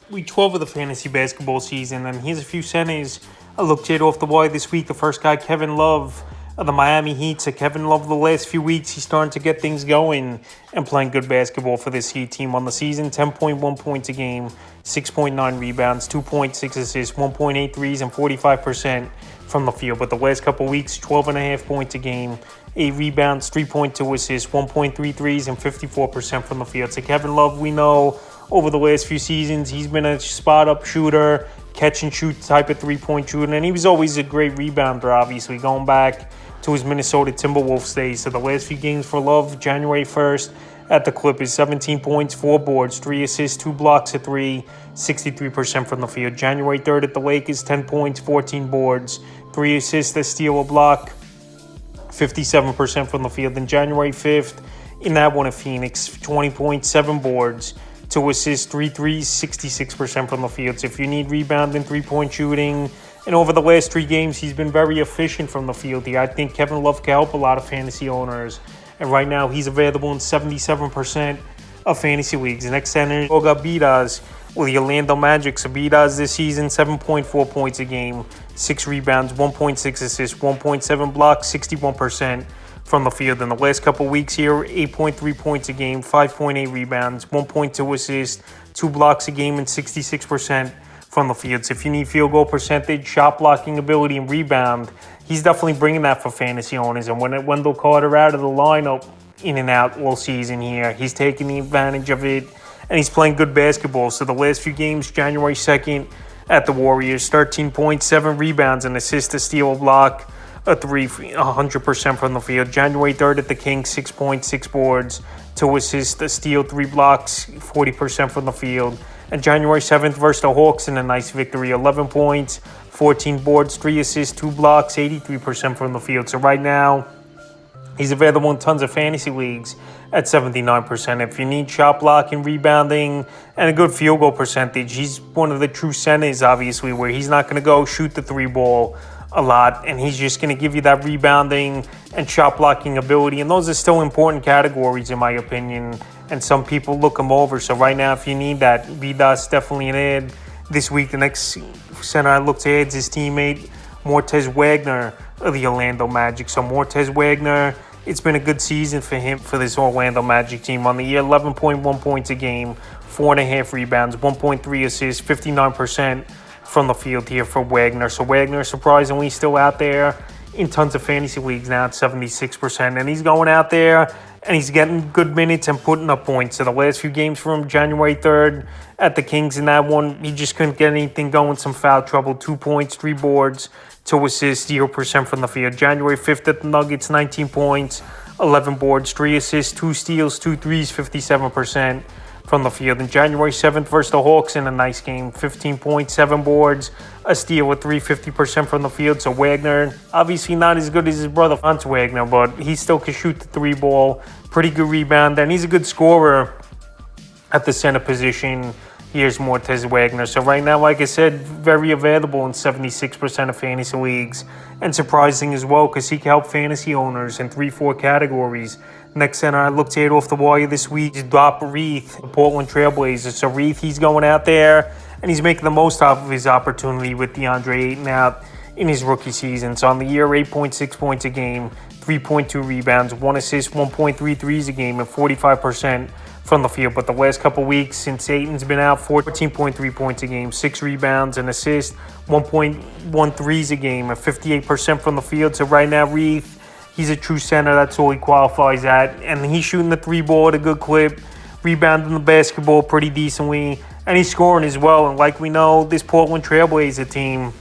Week 12 of the fantasy basketball season, and here's a few centers I looked at off the wire this week. The first guy, Kevin Love of the Miami Heat. So Kevin Love, the last few weeks, he's starting to get things going and playing good basketball for this Heat team on the season. 10.1 points a game, 6.9 rebounds, 2.6 assists, 1.8 threes, and 45% from the field. But the last couple weeks, 12.5 points a game, 8 rebounds, 3.2 assists, 1.3 threes, and 54% from the field. So Kevin Love, we know over the last few seasons, he's been a spot-up shooter, catch-and-shoot type of three-point shooter, and he was always a great rebounder, obviously, going back to his Minnesota Timberwolves days. So the last few games for Love, January 1st at the Clippers, 17 points, 4 boards, 3 assists, 2 blocks, a 3, 63% from the field. January 3rd at the Lakers, 10 points, 14 boards, 3 assists, a steal, a block, 57% from the field. Then January 5th in that one at Phoenix, 20 points, 7 boards, 2 assists, 3 threes, 66% from the field. So if you need rebounding, three-point shooting, and over the last 3 games, he's been very efficient from the field here. I think Kevin Love can help a lot of fantasy owners. And right now, he's available in 77% of fantasy leagues. The next center, Goga Bitadze with the Orlando Magic. So Bitadze this season, 7.4 points a game, 6 rebounds, 1.6 assists, 1.7 blocks, 61% from the field. In the last couple weeks here, 8.3 points a game, 5.8 rebounds, 1.2 assists, 2 blocks a game, and 66% from the field. So if you need field goal percentage, shot blocking ability, and rebound, he's definitely bringing that for fantasy owners. And when Wendell Carter out of the lineup in and out all season here, he's taking the advantage of it, and he's playing good basketball. So the last few games, January 2nd at the Warriors, 13 points, 7 rebounds, an assist, a steal, a block, a 3, 100% from the field. January 3rd at the Kings, 6 points, 6 boards, 2 assists, a steal, 3 blocks, 40% from the field. And January 7th versus the Hawks in a nice victory, 11 points, 14 boards, 3 assists, 2 blocks, 83% from the field. So right now, he's available in tons of fantasy leagues at 79%. If you need shot blocking, rebounding, and a good field goal percentage, he's one of the true centers, obviously, where he's not going to go shoot the 3 ball a lot, and he's just going to give you that rebounding and shot blocking ability. And those are still important categories, in my opinion, and some people look them over. So right now, if you need that, Bitadze definitely an ad this week. The next center I look to add is his teammate, Moritz Wagner of the Orlando Magic. So Moritz Wagner, it's been a good season for him, for this Orlando Magic team. On the year, 11.1 points a game, 4.5 rebounds, 1.3 assists, 59% from the field here for Wagner. So Wagner, surprisingly, still out there in tons of fantasy leagues now at 76%. And he's going out there and he's getting good minutes and putting up points. So the last few games for him, January 3rd at the Kings, in that one, he just couldn't get anything going, some foul trouble, 2 points, 3 boards, 2 assists, 0% from the field. January 5th at the Nuggets, 19 points, 11 boards, 3 assists, 2 steals, 2 threes, 57% from the field. And January 7th versus the Hawks in a nice game, 15 points, 7 boards, a steal with 50% from the field. So Wagner, obviously not as good as his brother Franz Wagner, but he still can shoot the 3 ball, pretty good rebounder, and he's a good scorer at the center position. Here's Moritz Wagner. So right now, like I said, very available in 76% of fantasy leagues, and surprising as well because he can help fantasy owners in 3-4 categories. Next center I looked at off the wire this week is Doc Reith, the Portland Trailblazers. So Reith, he's going out there and he's making the most out of his opportunity with DeAndre Ayton out in his rookie season. So on the year, 8.6 points a game, 3.2 rebounds, 1 assist, 1.3 threes a game, and 45% from the field. But the last couple weeks since Ayton's been out, 14.3 points a game, 6 rebounds, an assist, 1.1 threes a game, and 58% from the field. So right now, Reith, he's a true center. That's all he qualifies at. And he's shooting the 3 ball at a good clip, rebounding the basketball pretty decently, and he's scoring as well. And like we know, this Portland Trailblazer team,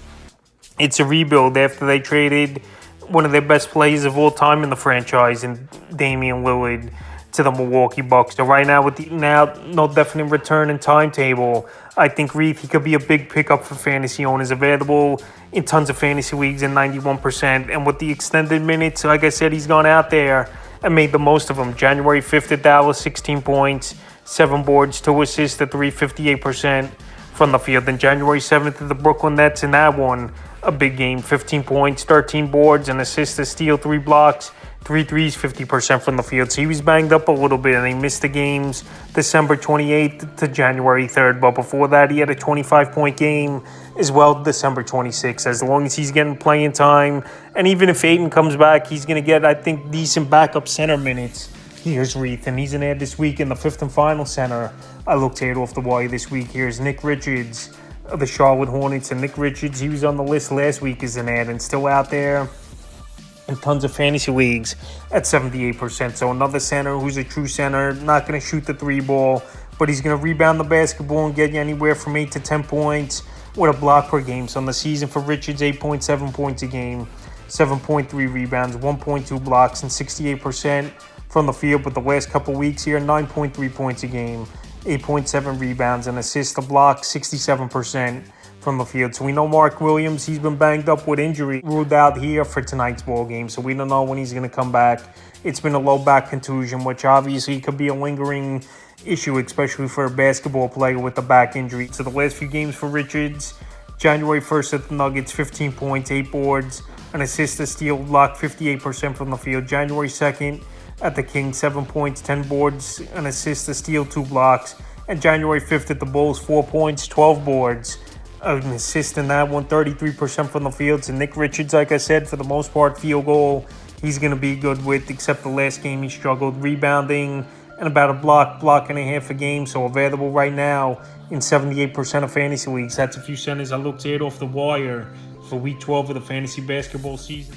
it's a rebuild after they traded one of their best players of all time in the franchise, in Damian Lillard, to the Milwaukee Bucks. So right now, with the no definite return and timetable, I think Reith, he could be a big pickup for fantasy owners, available in tons of fantasy leagues in 91%. And with the extended minutes, like I said, he's gone out there and made the most of them. January 5th at Dallas, 16 points, 7 boards, 2 assists, a 3, 58% from the field. Then January 7th at the Brooklyn Nets, in that one, a big game, 15 points, 13 boards, an assist, a steal, 3 blocks, 3 threes, 50% from the field. So he was banged up a little bit, and he missed the games December 28th to January 3rd. But before that, he had a 25-point game as well December 26th. As long as he's getting playing time, and even if Ayton comes back, he's going to get, I think, decent backup center minutes. Here's Reith, and he's an ad this week in the fifth and final center. I looked at it off the wire this week. Here's Nick Richards of the Charlotte Hornets. And Nick Richards, he was on the list last week as an ad and still out there in tons of fantasy leagues at 78%. So another center who's a true center, not going to shoot the three ball, but he's going to rebound the basketball and get you anywhere from 8 to 10 points with a block per game. So on the season for Richards, 8.7 points a game, 7.3 rebounds, 1.2 blocks, and 68% from the field. But the last couple weeks here, 9.3 points a game, 8.7 rebounds, and assists, a block, 67% from the field. So we know Mark Williams, he's been banged up with injury, ruled out here for tonight's ball game. So we don't know when he's going to come back. It's been a low back contusion, which obviously could be a lingering issue, especially for a basketball player with a back injury. So the last few games for Richards, January 1st at the Nuggets, 15 points, 8 boards, an assist, a steal, block, 58% from the field. January 2nd at the Kings, 7 points, 10 boards, an assist, a steal, 2 blocks. And January 5th at the Bulls, 4 points, 12 boards, an assist in that one, 33% from the field. So Nick Richards, like I said, for the most part, field goal, he's going to be good with, except the last game he struggled, rebounding and about a block and a half a game. So available right now in 78% of fantasy leagues. That's a few centers I looked at off the wire for week 12 of the fantasy basketball season.